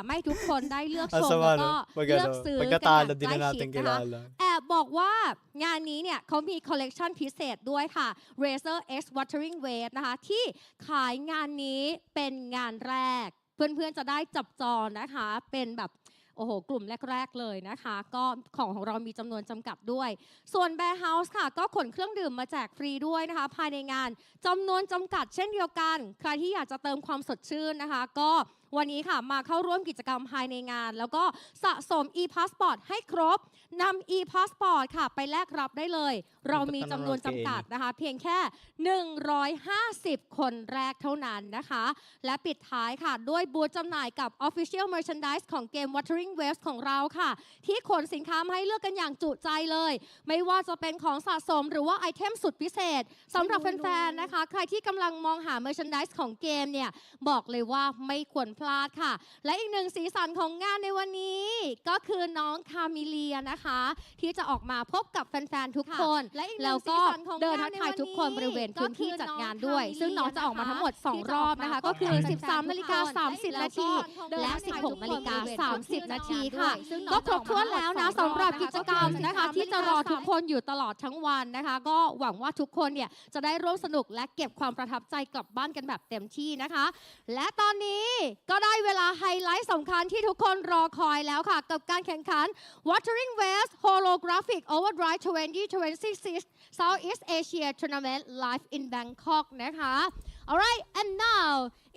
ไม่ทุกคนได้เลือกชมแล้วก็เลือกซื้อกันอย่างใกล้ชิดนะคะแอบบอกว่างานนี้เนี่ยเขามีคอลเลกชันพิเศษด้วยค่ะ Razer X Wuthering Wave นะคะที่ขายงานนี้เป็นงานแรกเพื่อนๆจะได้จับจองนะคะเป็นแบบโอ้โหกลุ่มแรกๆเลยนะคะก็ของเรามีจำนวนจำกัดด้วยส่วน Bear House ค่ะก็ขนเครื่องดื่มมาแจกฟรีด้วยนะคะภายในงานจำนวนจำกัดเช่นเดียวกันใครที่อยากจะเติมความสดชื่นนะคะก็วันนี้ค่ะมาเข้าร่วมกิจกรรมภายในงานแล้วก็สะสม e-passport ให้ครบนำ e-passport ค่ะไปแลกรับได้เลยเรามีจำนวนจำกัดนะคะเพียงแค่150คนแรกเท่านั้นนะคะและปิดท้ายค่ะด้วยบูธจำหน่ายกับ Official Merchandise ของเกม Wuthering Waves ของเราค่ะที่ขนสินค้ามาให้เลือกกันอย่างจุใจเลยไม่ว่าจะเป็นของสะสมหรือว่าไอเทมสุดพิเศษสำหรับแฟนๆนะคะใครที่กำลังมองหา Merchandise ของเกมเนี่ยบอกเลยว่าไม่ควรพลาดค่ะและอีกหนึ่งสีสันของงานในวันนี้ก็คือน้องคามิเลียนะคะที่จะออกมาพบกับแฟนๆทุกคนแล้วก็เดินทักทายทุกคนบริเวณพื้นที่จัดงานด้วยซึ่งน้องจะออกมาทั้งหมด2รอบนะคะก็คือ 13:30 นาทีและ 16:30 นาทีค่ะก็ครบถ้วนแล้วนะสำหรับกิจกรรมนะคะที่จะรอทุกคนอยู่ตลอดทั้งวันนะคะก็หวังว่าทุกคนเนี่ยจะได้ร่วมสนุกและเก็บความประทับใจกลับบ้านกันแบบเต็มที่นะคะและตอนนี้ก็ได้เวลาไฮไลท์สำคัญที่ทุกคนรอคอยแล้วค่ะกับการแข่งขัน Wuthering Waves Holographic Overdrive 2026 Southeast Asia Tournament live in Bangkok นะคะ Alright and now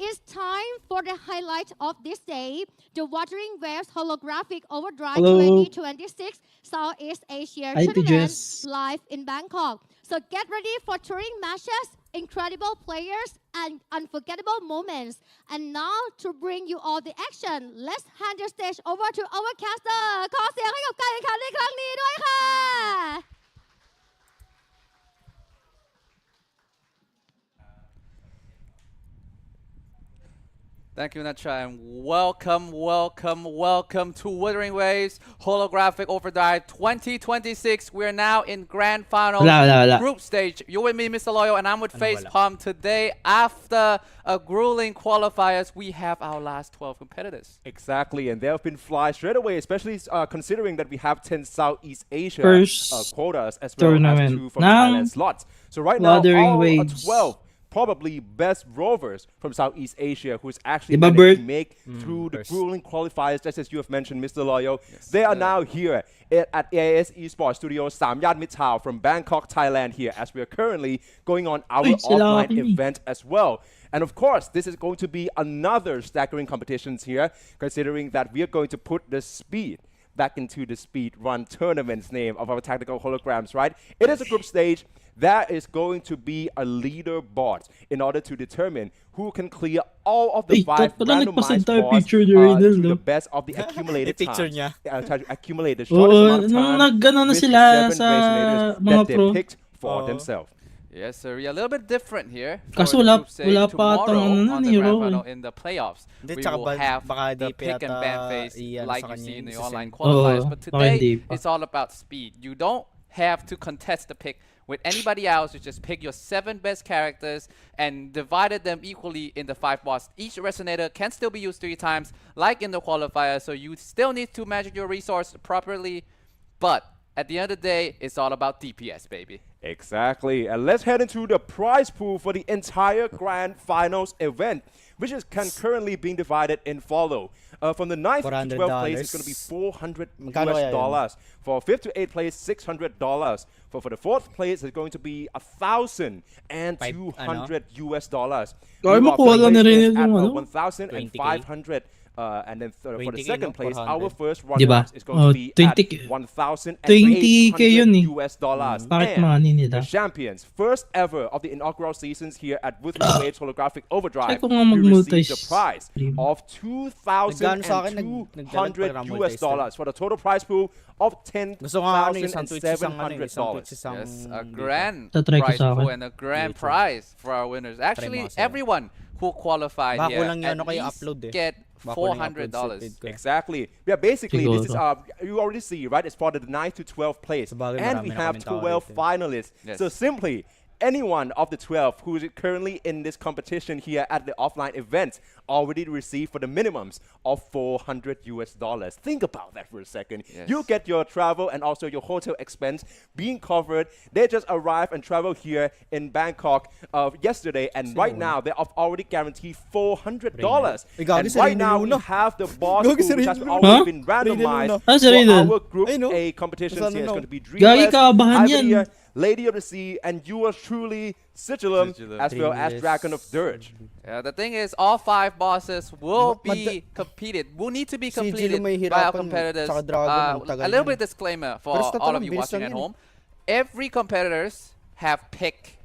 it's time for the highlight of this day the Wuthering Waves Holographic Overdrive 2026 Southeast Asia Tournament live in Bangkok so get ready for touring matches incredible players and unforgettable moments and now to bring you all the action let's hand the stage over to our caster ขอเสียงให้กับการแข่งขันในครั้งนี้ด้วยค่ะ Thank you, Nacha, and welcome to Wuthering Waves Holographic Overdrive 2026. We're now in Grand Final Group Stage. You're with me, Mr. Loyal, and I'm with Facepalm today. After a grueling qualifiers, we have our last 12 competitors. Exactly, and they have been fly straight away, especially considering that we have 10 Southeast Asia quotas as well as 2 from Thailand slots. So right now, all 12 probably best rovers from Southeast Asia who's actually managed to make through the grueling qualifiers, just as you have mentioned, Mr. Loyo. They are now here at AIS Esports Studios, 3 Yat Midtown from Bangkok, Thailand here, as we are currently going on our offline event as well. And of course, this is going to be another staggering competitions here, considering that we are going to put the speed back into the speed run tournament's name of our tactical holograms, right? It is a group stage. There is going to be a leaderboard in order to determine who can clear all of the 5 randomized boards to the best of the accumulated time. Accumulate the shortest amount of time with the 7 resonators that they picked for themselves. Yes, sir. A little bit different here. Kaso wala pa Tomorrow on the grand final in the playoffs, we will have the pick and ban phase like you see in the online qualifiers. But today, it's all about speed. You don't have to contest the pick with anybody else. You just pick your 7 best characters and divided them equally in the 5 bots. Each resonator can still be used 3 times like in the qualifier, so you still need to manage your resource properly, but at the end of the day, it's all about DPS, baby. Exactly. And let's head into the prize pool for the entire grand finals event, which is currently being divided in follow. From the 9th to 12th place, it's going to be $400. For 5th to 8th place, $600. For the 4th place, it's going to be $1,200. $1,500. And then for the second place, our first runner is going to be at $1,080 And the champions, first ever of the inaugural seasons here at Wuthering Waves Holographic Overdrive, will receive the prize of $2,200 for the total prize pool of $10,700. Yes, a grand prize pool and a grand prize for our winners. Actually, everyone who qualified here at least get $400. Exactly. Yeah, basically, this is you already see, right? It's for the 9th to 12th place, and we have 12 finalists. Yes. So simply, anyone of the 12 who is currently in this competition here at the offline event already received for the minimums of $400. Think about that for a second. Yes. You get your travel and also your hotel expense being covered. They just arrived and traveled here in Bangkok yesterday, and right now they have already guaranteed $400. And right now we have the boss pool, which has already been randomized for our group A competitions here. It's going to be Dreamless, Ivory, Lady of the Sea, and yours truly, Sigillum, as well as Dragon of Dirge. Yeah, the thing is, all 5 bosses will be will need to be completed by our competitors. A little bit disclaimer for all of you watching at home. Every competitors have picked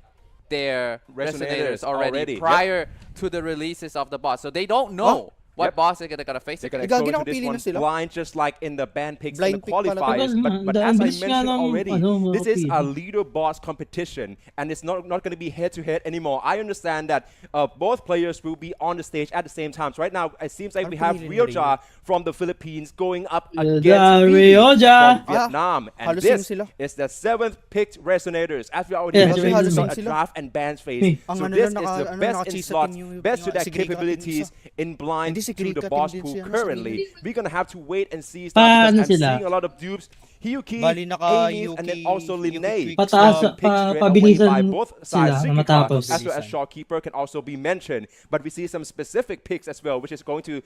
their resonators already prior to the releases of the boss. So they don't know what boss they're gonna face. They're gonna go into this one blind, just like in the band picks in the qualifiers. But as I mentioned already, this is a leader boss competition, and it's not gonna be head to head anymore. I understand that both players will be on the stage at the same time. So right now, it seems like we have Ryoja from the Philippines going up against Ryoja from Vietnam, and this is the 7th picked resonators. As we already mentioned, this is a draft and bans phase. So this is the best in slots, best to their capabilities in blind to the boss pool currently. We're gonna have to wait and see stuff, because I'm seeing a lot of dupes. Hyuki, Amy, and then also Linnae. Pabilisan by both sides. sila na matapos. As well as Shopkeeper can also be mentioned. But we see some specific picks as well, which is going to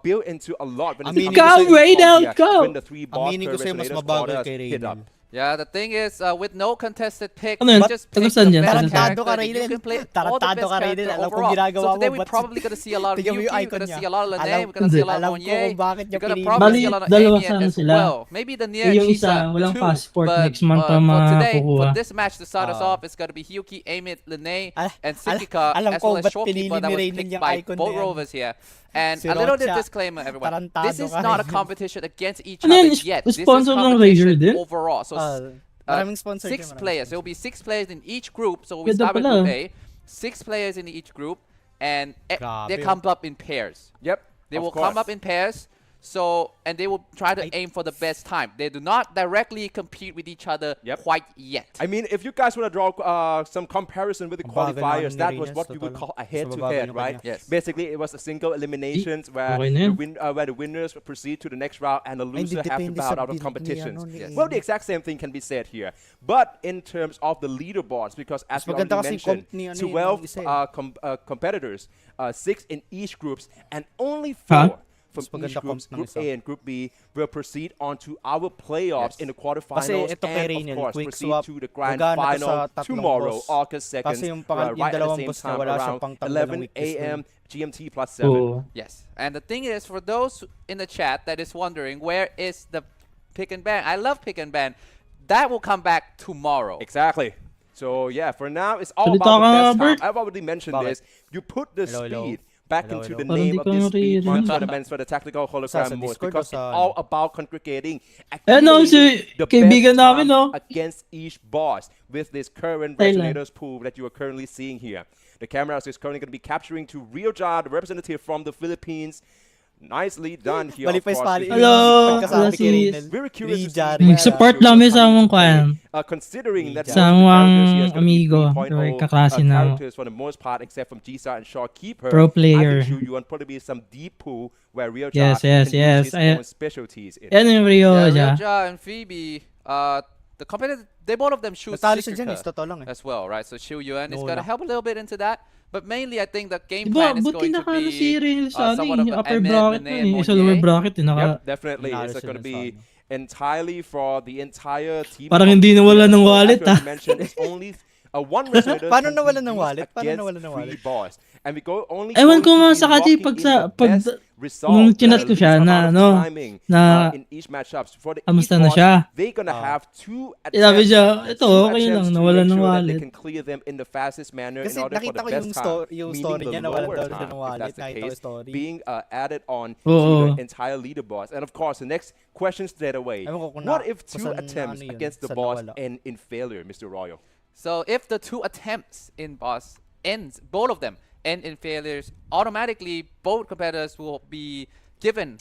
build into a lot when the 3 boss resonators hit up. Yeah, the thing is, with no contested pick, Ano yun? just pick the Tagusan yan, best tagusan. character that you can play all the best character overall. So today we're probably going to see a lot of Yuki, we're going to see a lot of Lene, we're going to see a lot of Monye, we're going to probably see a lot of Amy as well. Maybe the near Chisa walang too, passport but next month for today, for makukuha. this match to start us off, it's going to be Hyuki, Amy, Lene, and Sikika, as well as Shopkeeper that was picked by both rovers here. And a little bit disclaimer, everyone. This is not a competition against each other yet. This is competition overall. So 6 players. There will be 6 players in each group. So we start with Group A. 6 players in each group, and they come up in pairs. Yep. They will come up in pairs. So, and they will try to aim for the best time. They do not directly compete with each other quite yet. I mean, if you guys want to draw some comparison with the qualifiers, that was what we would call a head-to-head, right? Yes. Basically, it was a single eliminations where the winners proceed to the next round and the loser have to bow out of competitions. Well, the exact same thing can be said here. But in terms of the leaderboards, because as we already mentioned, 12 competitors, 6 in each groups, and only 4 from each group, Group A and Group B, will proceed on to our playoffs in the quarterfinals and, of course, proceed to the grand final tomorrow, August 2nd, right at the same time, around 11 a.m. GMT plus 7. Yes. And the thing is, for those in the chat that is wondering, where is the pick and ban? I love pick and ban. That will come back tomorrow. Exactly. So, yeah, for now, it's all about the best time. I've already mentioned this. You put the speed back into the name of this speed tournaments for the tactical hologram modes, because it's all about congregating the best time against each boss with this current resonators pool that you are currently seeing here. The camera is currently going to be capturing to Ryoja, the representative from the Philippines. Nicely done here. Hello! Very curious support namin sa among kwan. Considering that sa among amigo, kaklase na characters for the most part, except from G-Star and Shopkeeper, pro player. I think you want probably some deep pool where Ryoja can use his own specialties in. Ryoja and Phoebe, the competitor, they both of them shoot as well, right? So Xiu Yuan is going to help a little bit into that. But mainly, I think the game plan is going to be somewhat of upper bracket and lower bracket. Yep, definitely. It's going to be entirely for the entire team. Parang hindi nawala ng wallet, mentioned it's only one resonator. Paano nawala ng wallet? Paano nawala ng wallet? Boss. And we go only ewan ko nga sa kati pag nung chinat ko siya na in each matchups for the kamusta na siya. They gonna have 2 sabi siya, ito okay lang, nawala ng wallet. They can clear them in the fastest manner in order for the best time. Yung story niya nawala daw ng wallet. That's the case, being added on to the entire leaderboards. And of course, the next question straight away. What if 2 attempts against the boss end in failure, Mr. Royal? So if the 2 attempts in boss ends, both of them end in failures, automatically both competitors will be given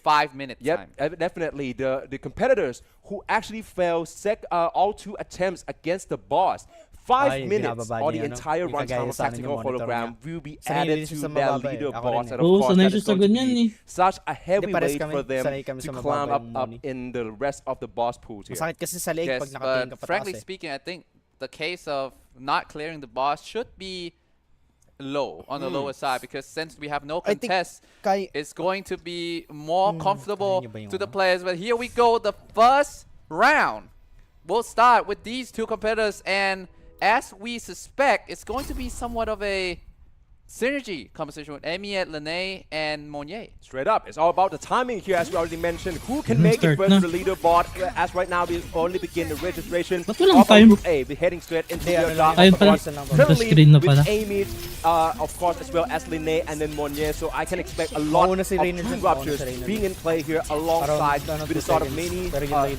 5-minute time. Definitely. The competitors who actually fail all 2 attempts against the boss 5 minutes or the entire runtime of tactical hologram will be added to their leaderboards, and of course that is going to be such a heavy weight for them to climb up in the rest of the boss pool here. Yes, but frankly speaking, I think the case of not clearing the boss should be low on the lower side, because since we have no contest, it's going to be more comfortable to the players. But here we go, the first round. We'll start with these two competitors, and as we suspect, it's going to be somewhat of a synergy competition with Emiet, Lene, and Monnier. Straight up, it's all about the timing here, as we already mentioned. Who can make it first to the leaderboard? As right now, we only begin the registration of Group A. We're heading straight into Ryoja. Currently, with Amy, of course, as well as Lene and then Monnier. So I can expect a lot of two ruptures being in play here, alongside with the sort of many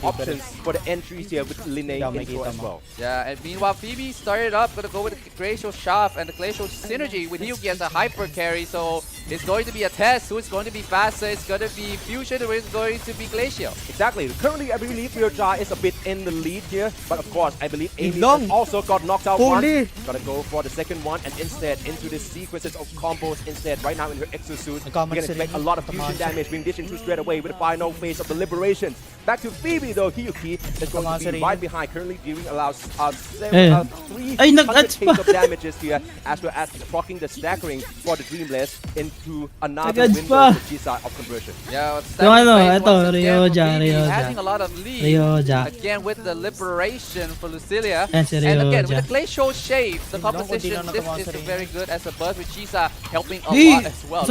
options for the entries here with Lene intro as well. Yeah, and meanwhile, Phoebe started up, gonna go with the Glacial Shaft and the Glacial Synergy with Hyuki as a hyper carry. So it's going to be a test. Who is going to be faster? It's going to be Fusion, or it's going to be Glacial. Exactly. Currently, I believe Ryoja is a bit in the lead here, but of course, I believe Amy also got knocked out once. Gotta go for the second one, and instead into the sequences of combos instead. Right now in her exosuit, we can expect a lot of fusion damage being dished into straight away with the final phase of the Liberation. Back to Phoebe though, Hyuki is going to be right behind, currently dealing allows 300k of damages here, as well as proccing the staggering for the Dreamless into another window for G-side of conversion. Yeah, Ryoja having a lot of lead again with the Liberation for Lucilia, and again with the Glacial Shape, the composition, this is very good as a burst with Chisa helping a lot as well.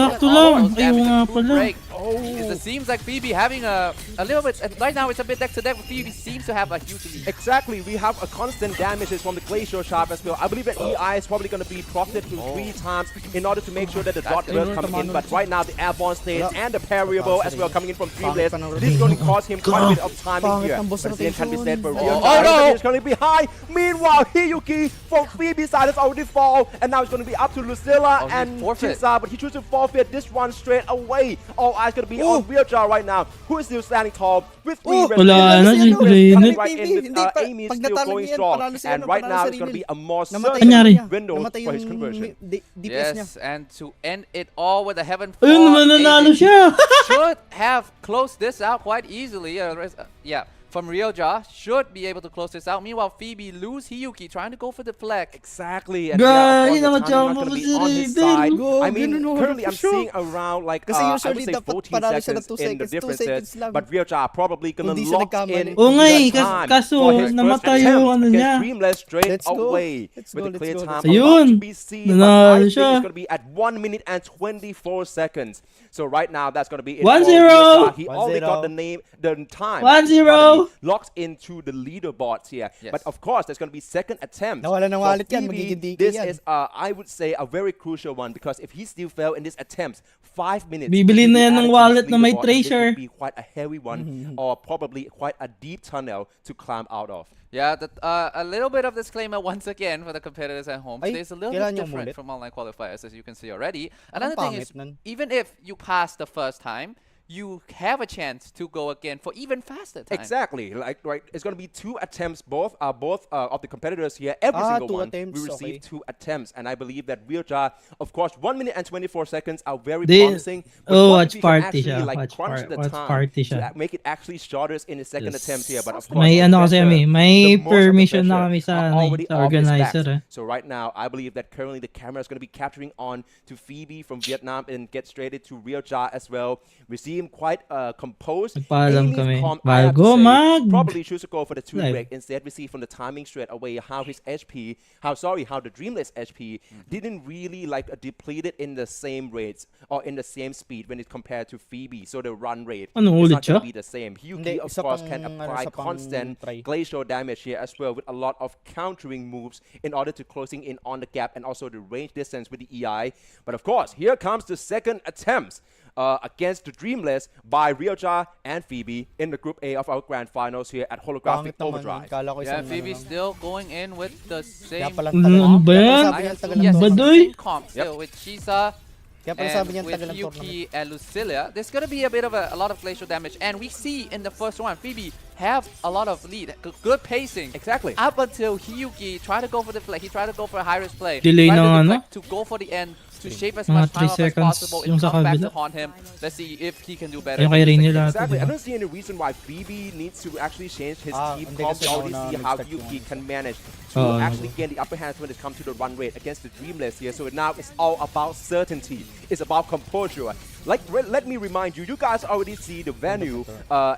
It seems like Phoebe having a little bit, right now it's a bit deck to deck, but Phoebe seems to have a huge lead. Exactly, we have a constant damages from the Glacial Sharp as well. I believe that EI is probably going to be procced to 3 times in order to make sure that the dot will come in, but right now the airborne stage and the parryable as well coming in from Dreamless, this is going to cost him quite a bit of timing here. But the same can be said for Ryoja. It's going to be high. Meanwhile, Hyuki from Phoebe's side has already fall, and now it's going to be up to Lucilla and Chisa, but he chooses to forfeit this one straight away. All eyes going to be on Ryoja right now, who is still standing tall with 3 Amy is still going strong, and right now it's going to be a more certain window for his conversion. Yes, and to end it all with a Heaven Fall, should have closed this out quite easily. Yeah, from Ryoja should be able to close this out. Meanwhile, Phoebe lose Hyuki trying to go for the flex. Exactly. And not going to be on his side. I mean, currently I'm seeing around like I would say 14 seconds in the differences, but Ryoja probably gonna lock in the time for his first attempt against Dreamless straight away with a clear time to be seen. But I think it's gonna be at 1 minute and 24 seconds. So right now that's gonna be it. 1-0. He already got the time. 1-0. Locked into the leaderboards here. Yes. But of course, there's going to be second attempt. This is, I would say, a very crucial one, because if he still failed in this attempt, 5 minutes, bibili na yan ng wallet na may this treasure. would be quite a heavy one, or probably quite a deep tunnel to climb out of. Yeah, a little bit of disclaimer once again for the competitors at home. Today's a little bit different from online qualifiers, as you can see already. Another thing is, even if you pass the first time, you have a chance to go again for even faster time. Exactly. Like, right, it's going to be 2 attempts. Both of the competitors here, every single one, we receive 2 attempts. And I believe that Ryoja, of course, 1 minute and 24 seconds are very promising. Watch party siya. Like, crunch the time to make it actually shorter in the second attempt here. But of course, may permission na kami sa organizer. So right now, I believe that currently the camera is going to be capturing on to Phoebe from Vietnam and get straight to Ryoja as well. We see him quite composed. Probably choose to go for the 2 break. Instead, we see from the timing straight away how his HP, how the Dreamless HP didn't really like depleted in the same rates or in the same speed when it's compared to Phoebe. So the run rate is not going to be the same. Hyuki, of course, can apply constant glacial damage here as well with a lot of countering moves in order to closing in on the gap and also the range distance with the EI. But of course, here comes the second attempt against the Dreamless by Ryoja and Phoebe in the Group A of our Grand Finals here at Holographic Overdrive. Yeah, Phoebe still going in with the same comp. Yes, same comp still with Chisa And with Hyuki and Lucilia, there's going to be a lot of glacial damage. And we see in the first one, Phoebe have a lot of lead, good pacing. Exactly. Up until Hyuki tried to go for the play. He tried to go for a high-risk play. Delay na deflect to go for the end, to shape as much time up as possible. It comes back to haunt him. Let's see if he can do better. Exactly. I don't see any reason why Phoebe needs to actually change his team comp. We already see how Hyuki can manage to actually gain the upper hand when it comes to the run rate against the Dreamless here. So now it's all about certainty. It's about composure. Like, let me remind you, you guys already see the venue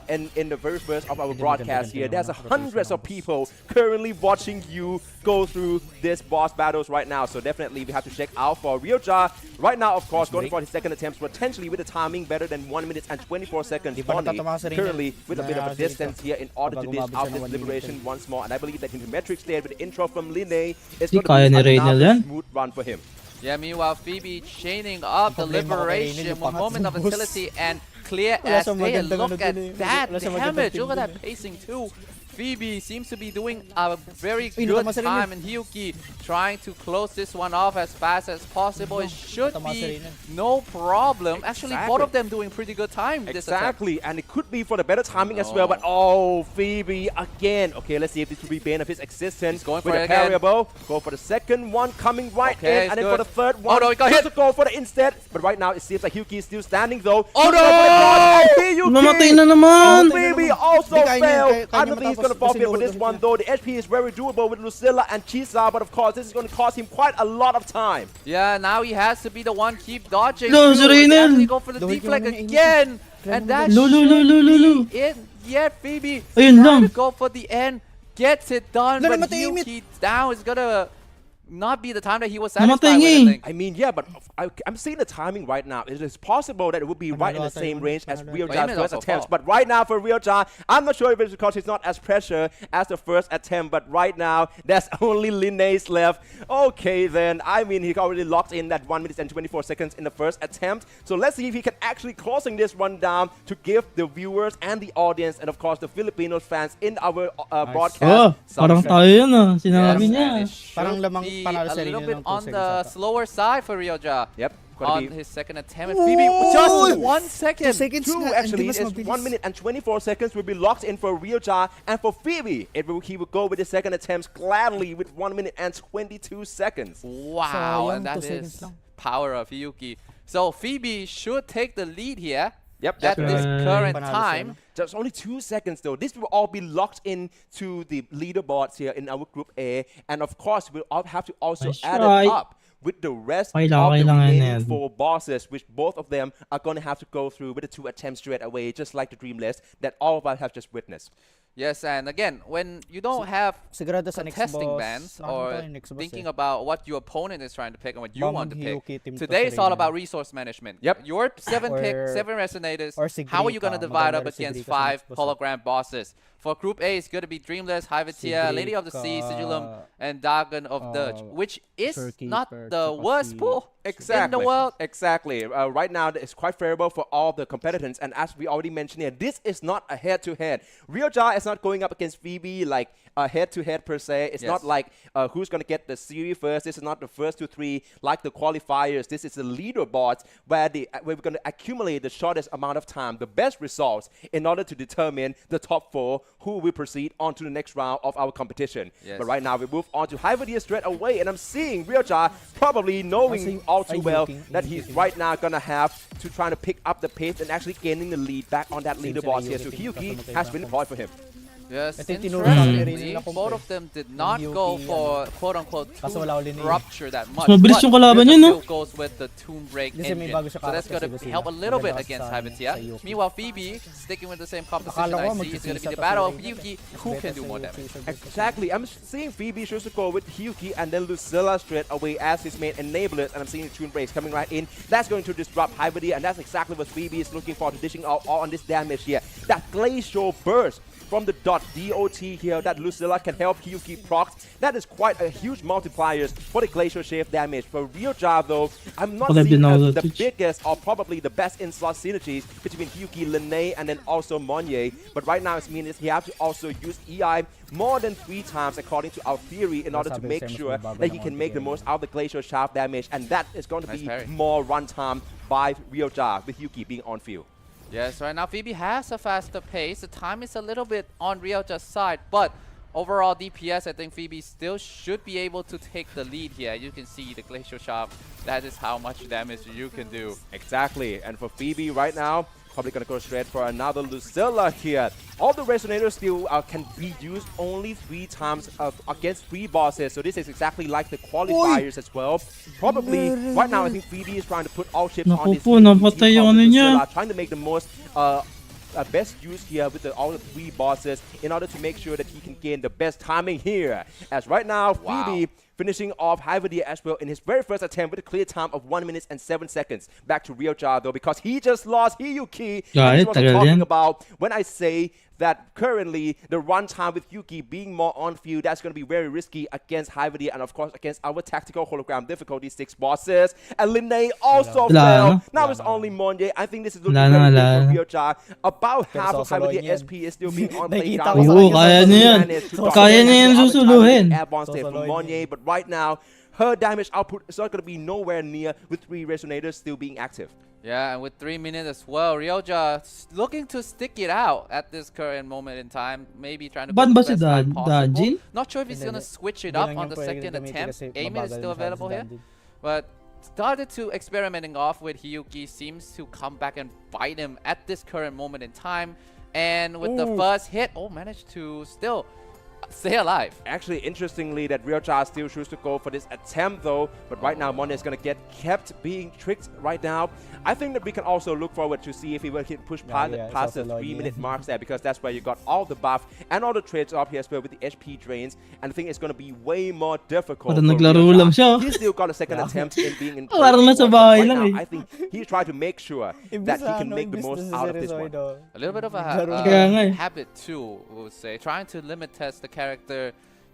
in the very first of our broadcast here. There's hundreds of people currently watching you go through this boss battles right now. So definitely we have to check out for Ryoja. Right now, of course, going for his second attempts, potentially with a timing better than 1 minute and 24 seconds. Bonnie currently with a bit of a distance here in order to dish out this liberation once more. And I believe that in the metric state with the intro from Linne, it's going to be another smooth run for him. Yeah, meanwhile, Phoebe chaining up the liberation, one moment of utility and clear as day. Look at that damage, look at that pacing too. Phoebe seems to be doing a very good time, and Hyuki trying to close this one off as fast as possible. It should be no problem. Actually, both of them doing pretty good time. Exactly, and it could be for the better timing as well, but oh, Phoebe again. Okay, let's see if this will be bane of his existence. Going with for a parryable. Go for the second one coming right in, and then for the third one. Oh no, he got hit. To go for the instead, but right now it seems like Hyuki is still standing though. Oh no! Namatay na naman! Phoebe also failed. I don't think he's going to forfeit for this one though. The HP is very doable with Lucilla and Chisa, but of course this is going to cost him quite a lot of time. Yeah, now he has to be the one keep dodging. No, Zerainel! Go for the deflect again, and that should be it. Yet Phoebe trying to go for the end, gets it done, but Hyuki down is gonna not be the time that he was satisfied with, I think. I mean, yeah, but I'm seeing the timing right now. It is possible that it would be right in the same range as Ryoja's first attempts. But right now for Ryoja, I'm not sure if it's because he's not as pressure as the first attempt. But right now, there's only Linne's left. Okay, then. I mean, he already locked in that 1 minute and 24 seconds in the first attempt. So let's see if he can actually closing this one down to give the viewers and the audience and, of course, the Filipino fans in our broadcast. Parang tayo yan ah. Sinabi niya. Parang lamang a little bit on the slower side for Ryoja. Yep. On his second attempt, and Phoebe just 1 second. 2 seconds. Actually, it's 1 minute and 24 seconds will be locked in for Ryoja, and for Phoebe, he will go with his second attempts gladly with 1 minute and 22 seconds. Wow, and that is power of Hyuki. So Phoebe should take the lead here. Yep, at this current time. Just only 2 seconds though. This will all be locked into the leaderboards here in our group A, and of course we'll all have to also add it up with the rest of the remaining 4 bosses, which both of them are going to have to go through with the 2 attempts straight away, just like the Dreamless that all of us have just witnessed. Yes, and again, when you don't have contesting bans or thinking about what your opponent is trying to pick and what you want to pick, today it's all about resource management. Yep. Your 7 resonators, how are you going to divide up against 5 hologram bosses? For Group A, it's going to be Dreamless, Hyvatia, Lady of the Sea, Sigillum, and Dagon of Dirge, which is not the worst pool in the world. Exactly. Right now, it's quite favorable for all the competitors, and as we already mentioned here, this is not a head-to-head. Ryoja is not going up against Phoebe like a head-to-head per se. It's not like who's going to get the series first. This is not the first 2, 3 like the qualifiers. This is the leaderboards where we're going to accumulate the shortest amount of time, the best results in order to determine the top 4 who will proceed on to the next round of our competition. Yes. But right now, we move on to Hyvatia straight away, and I'm seeing Ryoja probably knowing all too well that he's right now going to have to try to pick up the pace and actually gaining the lead back on that leaderboard here. So Hyuki has been deployed for him. Yes, interestingly, both of them did not go for quote-unquote tomb rupture that much, but still goes with the tomb break engine. So that's going to help a little bit against Hyvatia. Meanwhile, Phoebe, sticking with the same composition I see, is going to be the battle of Hyuki, who can do more damage. Exactly, I'm seeing Phoebe choose to go with Hyuki and then Lucilla straight away as his main enablers, and I'm seeing the tomb breaks coming right in. That's going to disrupt Hyvatia, and that's exactly what Phoebe is looking for, to dishing out all on this damage here. That glacial burst from the dot got DOT here that Lucilla can help Hyuki proc. That is quite a huge multipliers for the Glacial Shave damage. For Ryoja though, I'm not seeing the biggest or probably the best in-slot synergies between Hyuki, Lene, and then also Monye. But right now it means he has to also use EI more than 3 times according to our theory in order to make sure that he can make the most out of the Glacial Shaft damage, and that is going to be more runtime by Ryoja with Hyuki being on field. Yes, right now Phoebe has a faster pace. The time is a little bit on Ryoja's side, but overall DPS, I think Phoebe still should be able to take the lead here. You can see the Glacial Shaft. That is how much damage you can do. Exactly, and for Phoebe right now, probably going to go straight for another Lucilla here. All the Resonators still can be used only 3 times against 3 bosses. So this is exactly like the qualifiers as well. Probably right now, I think Phoebe is trying to put all chips on this Lucilla, trying to make the most best use here with all the 3 bosses in order to make sure that he can gain the best timing here. As right now, Phoebe finishing off Hyverdia as well in his very first attempt with a clear time of 1 minute and 7 seconds. Back to Ryoja though, because he just lost Hyuki. And this is what I'm talking about when I say that currently the runtime with Hyuki being more on field, that's going to be very risky against Hyverdia and of course against our tactical hologram difficulty 6 bosses. And Lene also fell. Now it's only Monye. I think this is looking very good for Ryoja. About half of Hyverdia SP is still being on playground. Kaya niya yan susuluhin. Advanced state from Monye, but right now her damage output is not going to be nowhere near with 3 Resonators still being active. Yeah, and with 3 minutes as well, Ryoja looking to stick it out at this current moment in time. Maybe trying to go the best time possible. Not sure if he's going to switch it up on the second attempt. Aiming is still available here. But started to experimenting off with Hyuki. Seems to come back and bite him at this current moment in time. And with the first hit, managed to still stay alive. Actually, interestingly, that Ryoja still chooses to go for this attempt though, but right now Monye is going to get kept being tricked right now. I think that we can also look forward to see if he will push past the 3-minute marks there, because that's where you got all the buff and all the trades up here as well with the HP drains, and I think it's going to be way more difficult. He's still got a second attempt in being in right now. I think he's trying to make sure that he can make the most out of this one. A little bit of a habit too, we would say, trying to limit test the character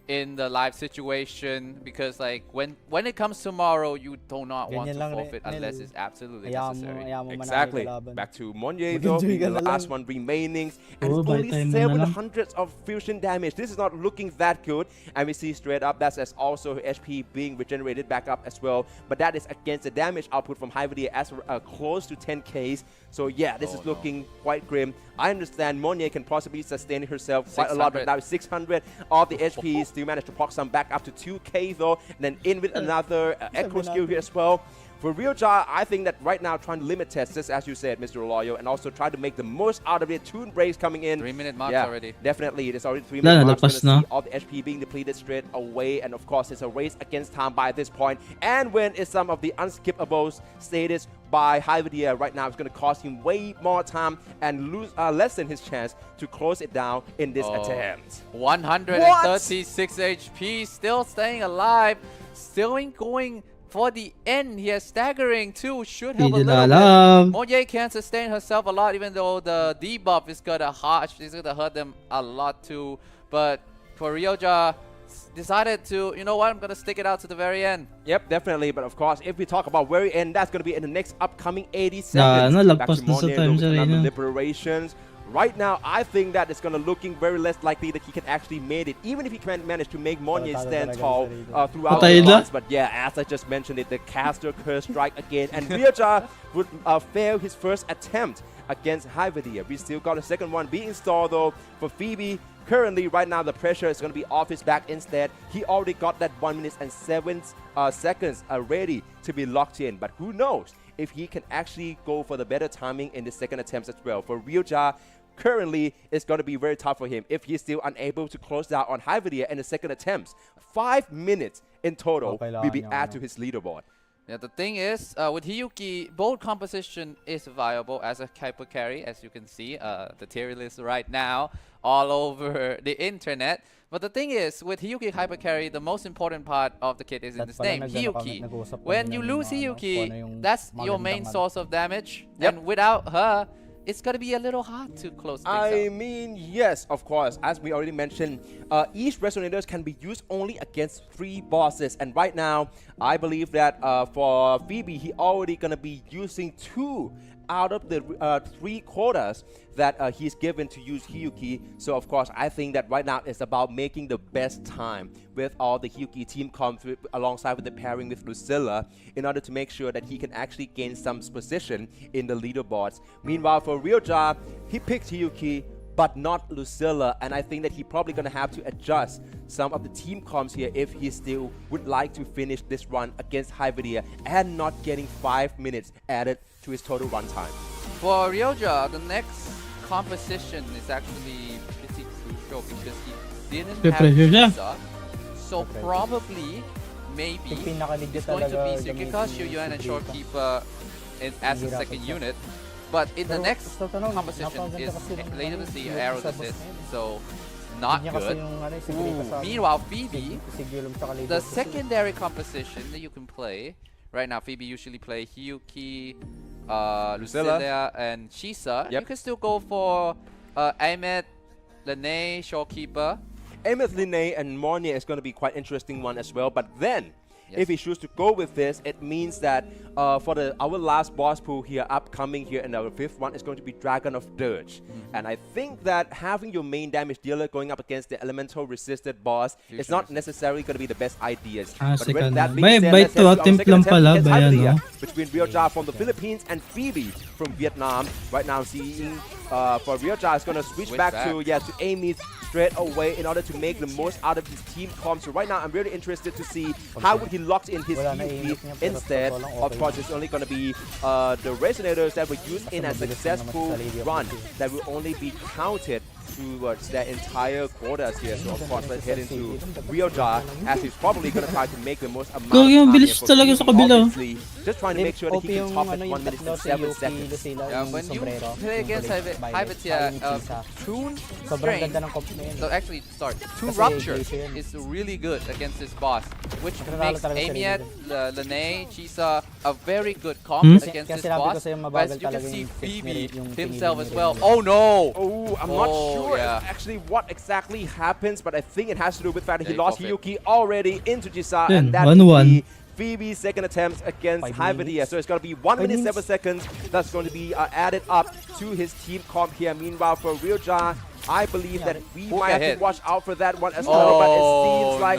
in the live situation, because like when it comes tomorrow, you do not want to forfeit unless it's absolutely necessary. Exactly. Back to Monye though, being the last one remaining, and it's only 700 of fusion damage. This is not looking that good, and we see straight up that's as also HP being regenerated back up as well, but that is against the damage output from Hyverdia as close to 10k. So yeah, this is looking quite grim. I understand Monye can possibly sustain herself quite a lot, but now 600 of the HP still managed to proc some back up to 2k though, and then in with another echo skill here as well. For Ryoja, I think that right now trying to limit test this, as you said, Mr. Loyo, and also try to make the most out of it. Toon breaks coming in. 3-minute marks already. Definitely, it is already 3-minute marks. See all the HP being depleted straight away, and of course, it's a race against time by this point. And when is some of the unskippables status by Hyverdia right now, it's going to cost him way more time and lessen his chance to close it down in this attempt. 136 HP, still staying alive, still going for the end here, staggering too, should help a little bit. Monye can sustain herself a lot, even though the debuff is gonna hurt them a lot too. But for Ryoja, decided to, you know what, I'm gonna stick it out to the very end. Yep, definitely. But of course, if we talk about very end, that's gonna be in the next upcoming 80 seconds. Back to Monye, liberations. Right now, I think that it's going to looking very less likely that he can actually make it, even if he can manage to make Monye stand tall throughout the months. But yeah, as I just mentioned it, the caster curse strike again, and Ryoja would fail his first attempt against Hyverdia. We still got a second one being installed though for Phoebe. Currently, right now, the pressure is going to be off his back instead. He already got that 1 minute and 7 seconds ready to be locked in. But who knows if he can actually go for the better timing in the second attempt as well. For Ryoja, currently, it's going to be very tough for him if he's still unable to close down on Hyverdia in the second attempts. 5 minutes in total will be added to his leaderboard. Yeah, the thing is, with Hyuki, bold composition is viable as a hyper carry, as you can see. The tier list right now all over the internet. But the thing is, with Hyuki hyper carry, the most important part of the kit is in its name, Hyuki. When you lose Hyuki, that's your main source of damage. And without her, it's going to be a little hard to close things I out. mean, yes, of course. As we already mentioned, each resonators can be used only against 3 bosses. And right now, I believe that for Phoebe, he already going to be using 2 out of the 3 quotas that he's given to use Hiyuki. So of course, I think that right now it's about making the best time with all the Hiyuki team comps alongside with the pairing with Lucilla in order to make sure that he can actually gain some position in the leaderboards. Meanwhile, for Ryoja, he picked Hiyuki but not Lucilla, and I think that he probably gonna have to adjust some of the team comps here if he still would like to finish this run against Hyvidia and not getting 5 minutes added to his total runtime. For Ryoja, the next composition is actually pretty crucial because he didn't have Chisa. So probably, maybe, it's going to be Sukika, Shuyuan, and Shorekeeper as a second unit. But in the next composition is later to see Arrows Assist, so not good. Meanwhile, Phoebe, the secondary composition that you can play, right now Phoebe usually play Hiyuki, Lucilla, and Chisa. You can still go for Ahmed, Lene, Shorekeeper. Ahmed, Lene, and Mornia is going to be quite interesting one as well, but then if he chooses to go with this, it means that for our last boss pool here, upcoming here, and our 5th one is going to be Dragon of Dirge. And I think that having your main damage dealer going up against the elemental resisted boss is not necessarily going to be the best ideas. But with that being said, let's head to our second attempt against Hyvidia between Ryoja from the Philippines and Phoebe from Vietnam. Right now, seeing for Ryoja is going to switch back to Amy straight away in order to make the most out of his team comp. So right now, I'm really interested to see how would he lock in his Hiyuki instead. Of course, it's only going to be the resonators that were used in a successful run that will only be counted towards their entire quotas here. So of course, let's head into Ryoja as he's probably going to try to make the most amount of time here for Phoebe, obviously, just trying to make sure that he can top at 1 minute and 7 seconds. When you play against Hyvidia, Toon Strain, so actually, sorry, Toon Rupture is really good against this boss, which makes Amiet, Lene, Chisa a very good comp against this boss. But as you can see, Phoebe himself as well. Oh no! Oh, I'm not sure actually what exactly happens, but I think it has to do with the fact that he lost Hiyuki already into Chisa, and that will be Phoebe's second attempt against Hyvidia. So it's going to be 1 minute 7 seconds that's going to be added up to his team comp here. Meanwhile, for Ryoja, I believe that we might have to watch out for that one as well, but it seems like,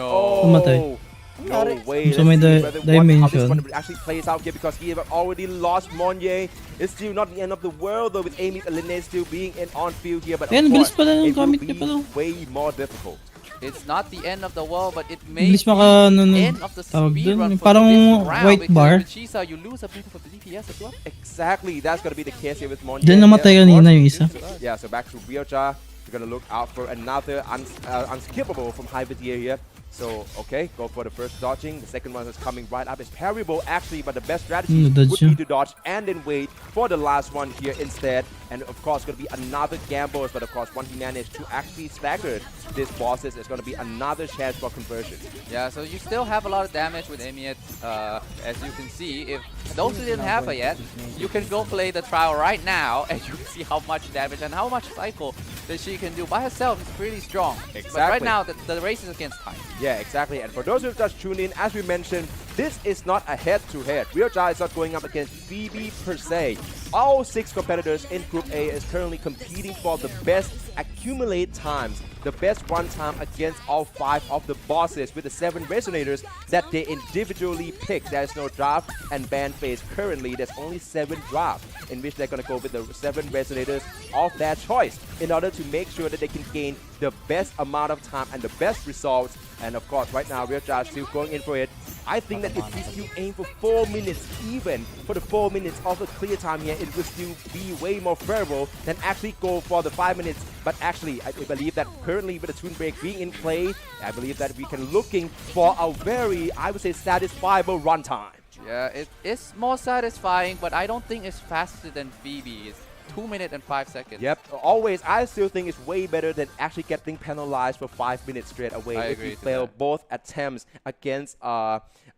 no way. So let's see whether how this one actually plays out here, because he have already lost Monye. It's still not the end of the world though, with Amy and Lene still being in on field here, but of course, it will be way more difficult. It's not the end of the world, but it may be the end of the speed run for parang this round, white bar. with Chisa, you lose a bit of DPS as well. Exactly, that's going to be the case here with Monye. Diyan namatay kanina yung isa. Yeah, so back to Ryoja. We're going to look out for another unskippable from Hyvidia here. So, okay, go for the first dodging. The second one is coming right up. It's parryable, actually, but the best strategy would be to dodge and then wait for the last one here instead. And, of course, going to be another gamble. But, of course, once he managed to actually stagger these bosses, it's going to be another chance for conversion. Yeah, so you still have a lot of damage with Amiet. As you can see, if those who didn't have her yet, you can go play the trial right now, and you can see how much damage and how much cycle that she can do by herself. Is pretty strong. Exactly. But right now, the race is against time. Yeah, exactly. And for those who have just tuned in, as we mentioned, this is not a head-to-head. Ryoja is not going up against Phoebe per se. All 6 competitors in Group A is currently competing for the best accumulate times, the best run time against all 5 of the bosses with the 7 resonators that they individually pick. There's no draft and ban phase currently. There's only 7 drafts in which they're going to go with the 7 resonators of their choice in order to make sure that they can gain the best amount of time and the best results. And of course, right now, Ryoja is still going in for it. I think that if he still aim for 4 minutes, even for the 4 minutes of the clear time here, it will still be way more favorable than actually go for the 5 minutes. But actually, I believe that currently with the Toon Break being in play, I believe that we can looking for a very, I would say, satisfiable runtime. Yeah, it is more satisfying, but I don't think it's faster than Phoebe. It's 2 minutes and 5 seconds. Yep, always. I still think it's way better than actually getting penalized for 5 minutes straight away if you fail both attempts against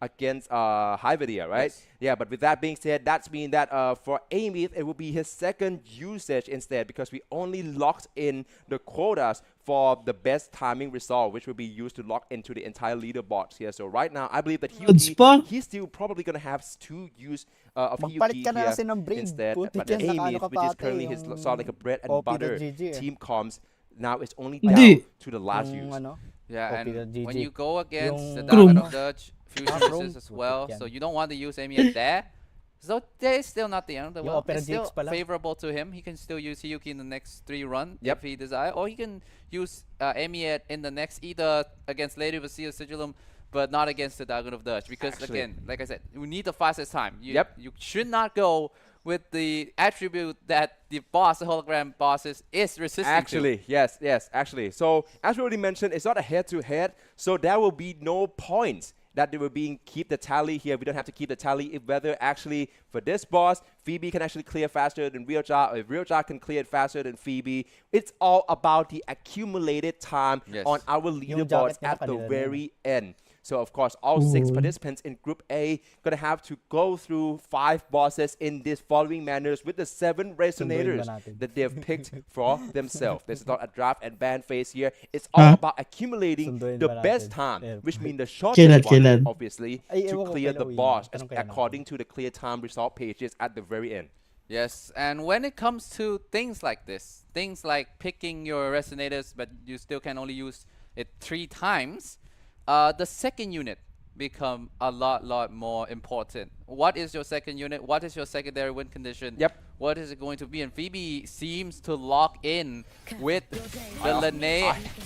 against Hyvidia, right? Yes. Yeah, but with that being said, that's mean that for Amy, it will be his second usage instead because we only locked in the quotas for the best timing result, which will be used to lock into the entire leaderboard here. So right now, I believe that he's still probably going to have 2 use of Hyuki here instead. But Amy, which is currently his sort of like a bread and butter team comms, now it's only down to the last use. Yeah, and when you go against the Dragon of Dutch, fusion resist as well, so you don't want to use Amy at there. So there is still not the end of the world. It's still favorable to him. He can still use Hyuki in the next 3 runs if he desires, or he can use Amy in the next either against Lady of the Sea or Sigilum, but not against the Dragon of Dutch. Because again, like I said, you need the fastest time. You should not go with the attribute that the boss, the hologram bosses, is resisting to. Yes, actually. So as we already mentioned, it's not a head-to-head, so there will be no points that they will keep the tally here. We don't have to keep the tally if whether actually for this boss, Phoebe can actually clear faster than Ryoja, or if Ryoja can clear it faster than Phoebe. It's all about the accumulated time on our leaderboards at the very end. So of course, all 6 participants in Group A gonna have to go through 5 bosses in this following manners with the 7 resonators that they've picked for themselves. This is not a draft and ban phase here. It's all about accumulating the best time, which means the shortest one, obviously, to clear the boss according to the clear time result pages at the very end. Yes, and when it comes to things like this, things like picking your resonators, but you still can only use it 3 times, the second unit become a lot more important. What is your second unit? What is your secondary win condition? What is it going to be? And Phoebe seems to lock in with the Lene.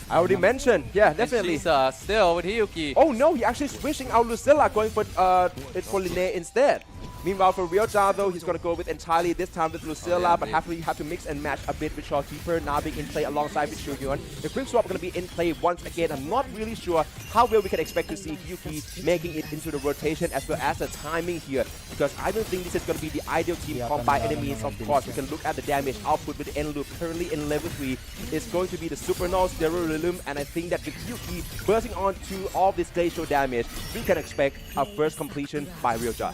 I already mentioned, definitely. She's, still with Hyuki. Oh no, he actually switching out Lucilla, going for Lene instead. Meanwhile, for Ryoja, though, he's going to go with entirely this time with Lucilla, but have to mix and match a bit with Shawkeeper, now being in play alongside with Shuhyun. The quick swap going to be in play once again. I'm not really sure how well we can expect to see Hyuki making it into the rotation as well as the timing here, because I don't think this is going to be the ideal team comp by any means. Of course, we can look at the damage output with the end loop currently in level 3. It's going to be the Super Null, Sterilum, and I think that with Hyuki bursting on to all this glacial damage, we can expect our first completion by Ryoja.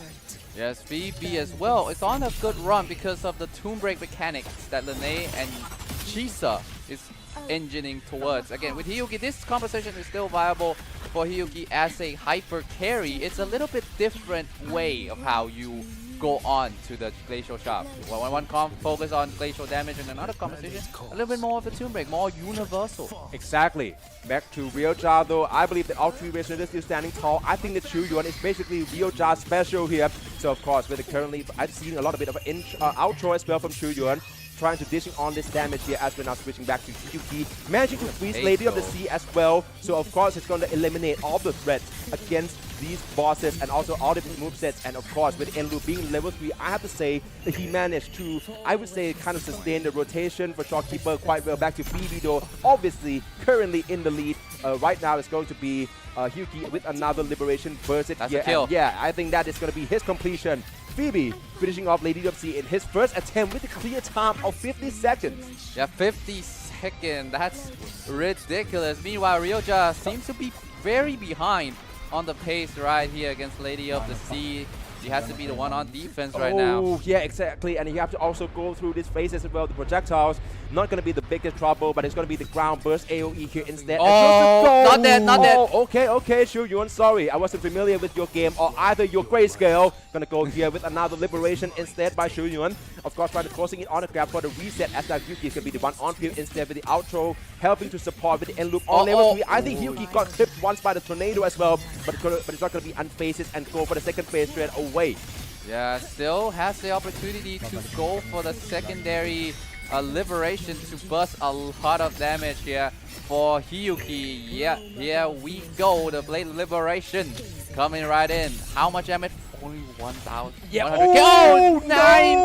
Yes, Phoebe as well. It's on a good run because of the Tomb Break mechanics that Lene and Chisa is engineering towards. Again, with Hyuki, this composition is still viable for Hyuki as a hyper carry. It's a little bit different way of how you go on to the Glacial Shop. One focus on glacial damage and another composition, a little bit more of the Tomb Break, more universal. Exactly. Back to Ryoja though, I believe that all 3 resonators still standing tall. I think that Shuhyun is basically Ryoja's special here. So of course, with the currently, I've seen a lot of outro as well from Shuhyun, trying to dishing on this damage here as we're now switching back to Hyuki. Managing to freeze Lady of the Sea as well. So of course, it's going to eliminate all the threats against these bosses and also all the movesets. And of course, with Enlu being level 3, I have to say that he managed to, I would say, kind of sustain the rotation for Shopkeeper quite well. Back to Phoebe though, obviously currently in the lead. Right now it's going to be Hyuki with another Liberation burst That's here. A kill. And yeah, I think that is going to be his completion. Phoebe finishing off Lady of Sea in his first attempt with a clear time of 50 seconds. Yeah, 50 seconds. That's ridiculous. Meanwhile, Ryoja seems to be very behind on the pace right here against Lady of the Sea. He has to be the one on defense right now. Oh, yeah, exactly. And you have to also go through these phases as well. The projectiles, not going to be the biggest trouble, but it's going to be the ground burst AoE here instead. Oh, not dead, not dead. Okay, Shuhyun, sorry. I wasn't familiar with your game, or either your grayscale. Going to go here with another Liberation instead by Shuhyun. Of course, trying to forcing it on the grab for the reset, as that Hyuki is going to be the one on field instead with the outro, helping to support with the end loop on level 3. I think Hyuki got clipped once by the tornado as well, but it's not going to be unphases and go for the second phase straight away. Yeah, still has the opportunity to go for the secondary Liberation to bust a lot of damage here for Hyuki. Yeah, here we go. The Blade Liberation coming right in. How much damage? Only 1,000. Yeah. 100K. Oh, 9!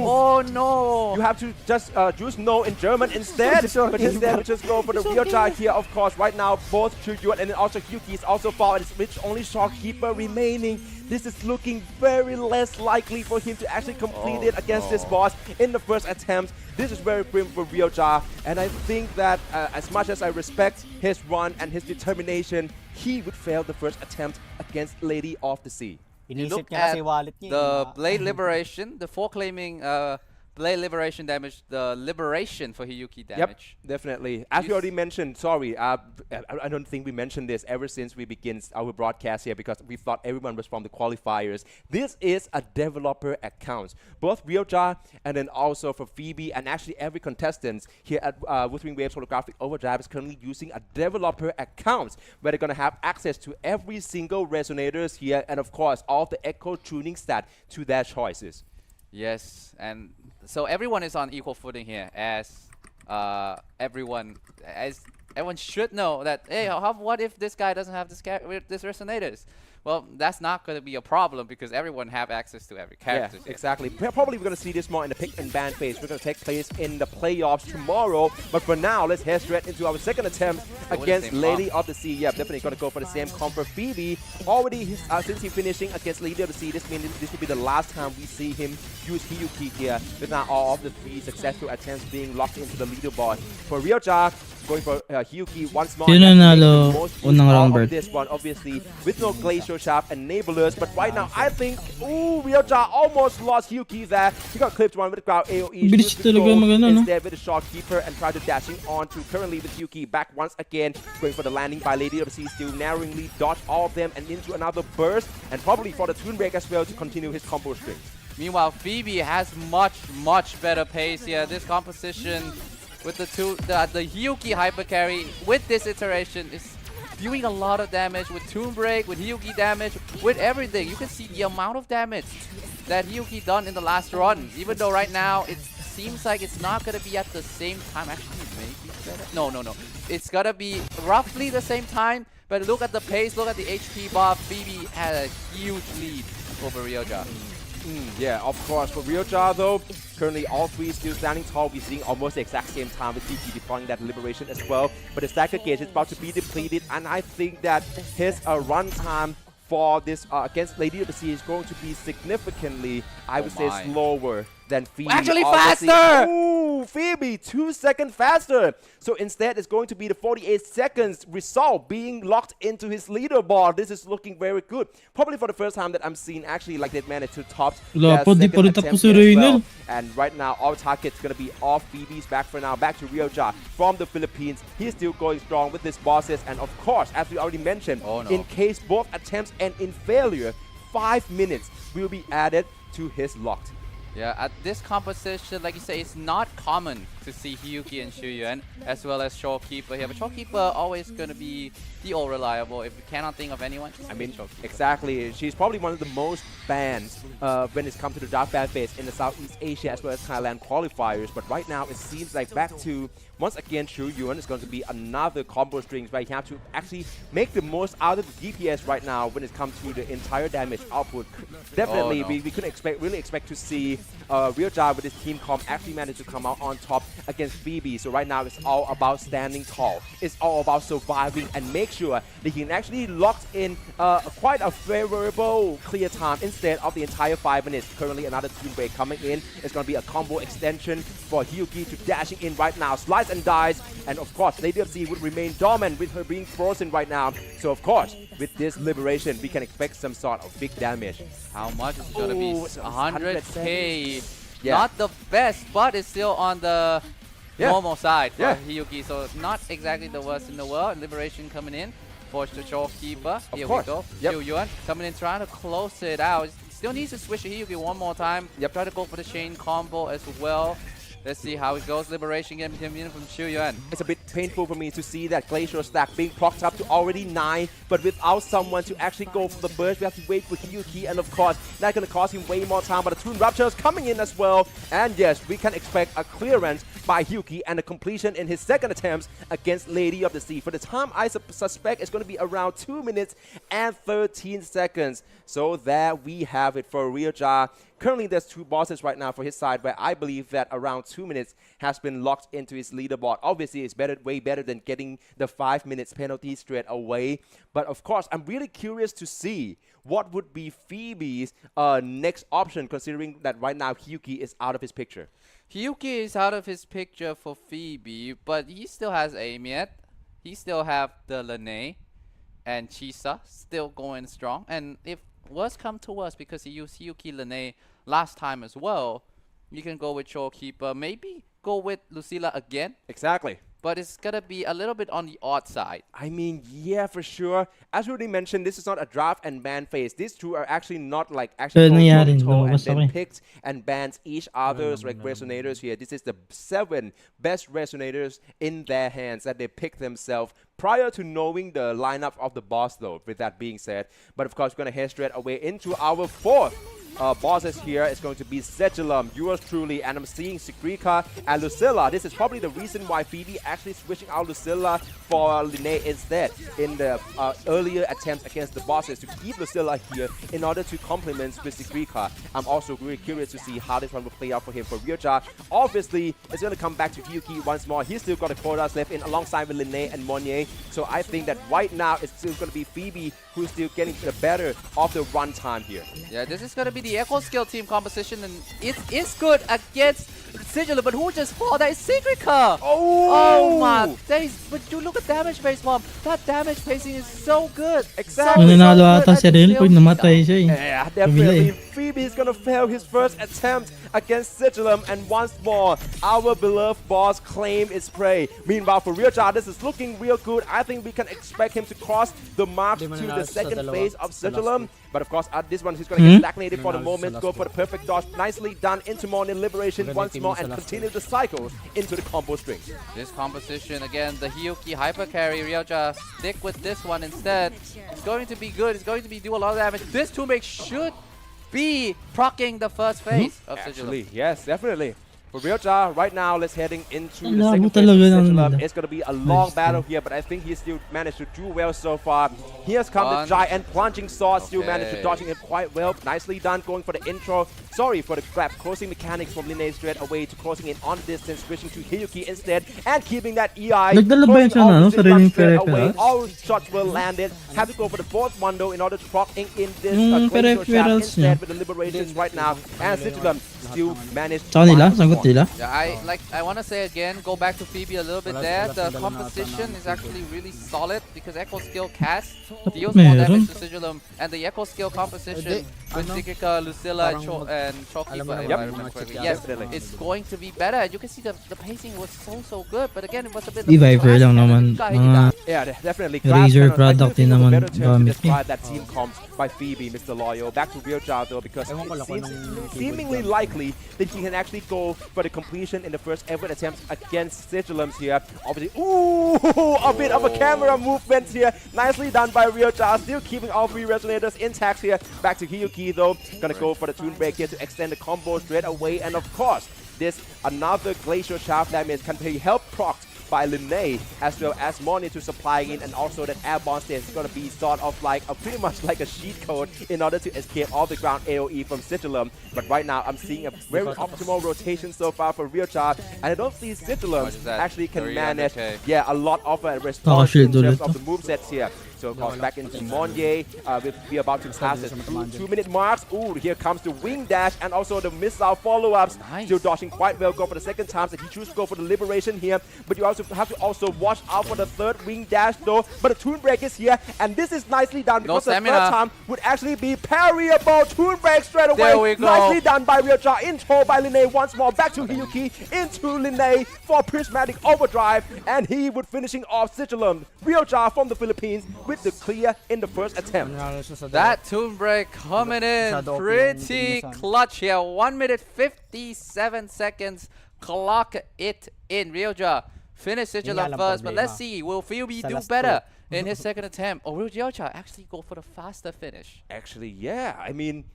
Oh no! You have to just choose no in German instead. But instead, we just go for the Ryoja here, of course. Right now, both Shuhyun and then also Hyuki is also far. It's only Shopkeeper remaining. this is looking very less likely for him to actually complete it against this boss in the first attempt. This is very grim for Ryoja, and I think that as much as I respect his run and his determination, he would fail the first attempt against Lady of the Sea. You look at the Blade Liberation, the foreclaiming Blade Liberation damage, the Liberation for Hiyuki damage. Yep, definitely. As we already mentioned, sorry, I don't think we mentioned this ever since we began our broadcast here because we thought everyone was from the qualifiers. This is a developer account. Both Ryoja and then also for Phoebe and actually every contestant here at Wuthering Waves Holographic Overdrive is currently using a developer account where they're going to have access to every single resonators here and of course all the echo tuning stat to their choices. Yes, and so everyone is on equal footing here, as everyone should know that. Hey, what if this guy doesn't have this resonators? Well, that's not going to be a problem because everyone have access to every character. Yeah, exactly. Probably we're going to see this more in the pick and ban phase. We're going to take place in the playoffs tomorrow. But for now, let's head straight into our second attempt against Lady of the Sea. Yeah, definitely going to go for the same comp for Phoebe. Already, since he's finishing against Lady of the Sea, this means this will be the last time we see him use Hiyuki here. With now all of the 3 successful attempts being locked into the leaderboard. For Ryoja, going for Hiyuki once more. This one, obviously, with no Glacial Shaft enablers. But right now, I think, Ryoja almost lost Hiyuki there. He got clipped one with the crowd AoE. Instead with the Shopkeeper and tried to dashing on to currently with Hiyuki back once again. Going for the landing by Lady of the Sea, still narrowly dodge all of them and into another burst. And probably for the Toon Break as well to continue his combo string. Meanwhile, Phoebe has much better pace here. This composition with the Hiyuki hyper carry with this iteration is doing a lot of damage with Toon Break, with Hiyuki damage, with everything. You can see the amount of damage that Hiyuki done in the last run. Even though right now it seems like it's not gonna be at the same time. Actually, maybe better. No. It's gonna be roughly the same time. But look at the pace, look at the HP buff. Phoebe had a huge lead over Ryoja. Yeah, of course. For Ryoja, though, currently all 3 still standing tall. We're seeing almost the exact same time with Hiyuki deploying that Liberation as well. But the stagger gauge is about to be depleted, and I think that his run time for this against Lady of the Sea is going to be significantly, I would say, slower than Phoebe. Actually, faster! Ooh, Phoebe, 2 seconds faster. So instead, it's going to be the 48 seconds result being locked into his leaderboard. This is looking very good. Probably for the first time that I'm seeing actually like they've managed to top their second attempt as well. And right now, all targets going to be off Phoebe's back for now. Back to Ryoja from the Philippines. He's still going strong with his bosses. And of course, as we already mentioned, in case both attempts end in failure, 5 minutes will be added to his locked. Yeah, at this composition, like you say, it's not common to see Hiyuki and Shuyuan as well as Shopkeeper here. But Shopkeeper always going to be the all reliable. If you cannot think of anyone, I mean, exactly. She's probably one of the most banned when it comes to the dark ban phase in the Southeast Asia as well as Thailand qualifiers. But right now, it seems like back to once again, Shuyuan is going to be another combo strings where you have to actually make the most out of the DPS right now when it comes to the entire damage output. Definitely, we couldn't really expect to see Ryoja with his team comp actually manage to come out on top against Phoebe. So right now, it's all about standing tall. It's all about surviving and make sure that he can actually lock in quite a favorable clear time instead of the entire 5 minutes. Currently, another Toon Break coming in. It's going to be a combo extension for Hiyuki to dashing in right now. Slice and dice, and of course Lady of the Sea would remain dominant with her being frozen right now. So of course with this Liberation we can expect some sort of big damage. How much is gonna be 100k? Yeah. Not the best, but it's still on the normal side for Hiyuki, so not exactly the worst in the world. Liberation coming in for the Shopkeeper. Here we go. Yuan coming in trying to close it out. Still needs to switch to Hiyuki one more time. Try to go for the chain combo as well. Let's see how it goes. Liberation getting him in from Shuyuan. It's a bit painful for me to see that Glacial Stack being procced up to already 9, but without someone to actually go for the burst, we have to wait for Hiyuki, and of course, that's going to cost him way more time, but the Toon Rupture is coming in as well, and yes, we can expect a clearance by Hiyuki and a completion in his second attempt against Lady of the Sea. For the time, I suspect it's going to be around 2 minutes and 13 seconds. So there we have it for Ryoja. currently there's 2 bosses right now for his side, where I believe that around 2 minutes has been locked into his leaderboard. Obviously, it's way better than getting the 5 minutes penalty straight away. But of course, I'm really curious to see what would be Phoebe's next option, considering that right now Hyuki is out of his picture. Hyuki is out of his picture for Phoebe, but he still has aim yet. He still have the Lene and Chisa still going strong. And if worst come to worst, because he used Hyuki Lene last time as well, you can go with Showkeeper. Maybe go with Lucilla again. Exactly. But it's going to be a little bit on the odd side. I mean, yeah, for sure. As we already mentioned, this is not a draft and ban phase. These two are actually not like actually toe and then picked and bans each other's like resonators here. This is the 7 best resonators in their hands that they pick themselves prior to knowing the lineup of the boss, though, with that being said. But of course, we're going to head straight away into our 4th bosses here. Is going to be Sedulum, yours truly, and I'm seeing Sigrika and Lucilla. This is probably the reason why Phoebe actually switching out Lucilla for Lene instead in the earlier attempts against the bosses to keep Lucilla here in order to complement with Sigrika. I'm also really curious to see how this one will play out for him. For Ryoja, obviously, it's going to come back to Hyuki once more. He's still got the quotas left in alongside with Lene and Monye. So I think that right now it's still going to be Phoebe who's still getting the better of the run time here. Yeah, this is going to be the Echo Skill team composition, and it is good against Sigil, but who just fought? That is Sigrika! Oh my days! But you look at damage base bomb. That damage pacing is so good. Exactly. Nanalo ata si Ril pag namatay siya eh. Yeah, definitely. Phoebe is gonna fail his first attempt against Sigilum, and once more, our beloved boss claimed its prey. Meanwhile, for Ryoja, this is looking real good. I think we can expect him to cross the mark to the second phase of Sigilum. But of course, at this one, he's gonna get stagnated for the moment. Go for the perfect dodge. Nicely done into Morning Liberation once more, and continue the cycles into the combo strings. This composition, again, the Hyuki hyper carry. Ryoja, stick with this one instead. It's going to be good. It's going to be do a lot of damage. This 2-make should be proccing the first phase of Sigilum. Actually, yes, definitely. For Ryoja, right now, let's heading into the second phase of Sigilum. It's going to be a long battle here, but I think he still managed to do well so far. Here's come the giant plunging sword, still managed to dodging it quite well. Nicely done, going for the intro. Sorry for the grab, closing mechanics from Lene straight away to closing in on the distance, switching to Hyuki instead, and keeping that EI. All shots were landed. Have to go for the 4th one though in order to proc in this glacial shaft instead with the liberations right now. And Sigilum still managed to Yeah, I want to say again, go back to Phoebe a little bit there. The composition is actually really solid because Echo Skill cast deals more damage to Sigilum, and the Echo Skill composition with Sigrika, Lucilla, and Showkeeper, if I remember correctly. Yes, it's going to be better. You can see the pacing was so good, but again, it was a bit Reviver lang naman. Yeah, definitely. Razor product din naman gamit niya. That team comps by Phoebe, Mr. Loyal. Back to Ryoja though, because it seems seemingly likely that he can actually go for the completion in the first ever attempt against Sigilums here. Obviously, ooh, a bit of a camera movement here. Nicely done by Ryoja, still keeping all 3 resonators intact here. Back to Hyuki though, gonna go for the tune break here to extend the combo straight away. And of course, this another glacial shaft damage can be help procced by Lene, as well as Morning to supplying in, and also that airborne stage is going to be sort of like pretty much like a cheat code in order to escape all the ground AoE from Sigilum. But right now I'm seeing a very optimal rotation so far for Ryoja, and I don't see Sigilum actually can manage a lot of a response in terms of the movesets here. So of course back into Monye, we'll be about to pass the 2-minute marks. Ooh, here comes the wing dash and also the missile follow-ups. Still dodging quite well, go for the second time, so he chooses to go for the liberation here. But you also have to also watch out for the 3rd wing dash though. But the tune break is here, and this is nicely done because the 3rd time would actually be parryable. Tune break straight away. There we go. Nicely done by Ryoja, intro by Lene once more. Back to Hyuki, into Lene for prismatic overdrive, and he would finishing off Sigilum. Ryoja from the Philippines with the clear in the first attempt. That tune break coming in pretty clutch here. 1 minute 57 seconds. Clock it in. Ryoja finish Sigilum first, but let's see, will Phoebe do better in his second attempt? Or will Ryoja actually go for the faster finish? Actually, yeah. I mean,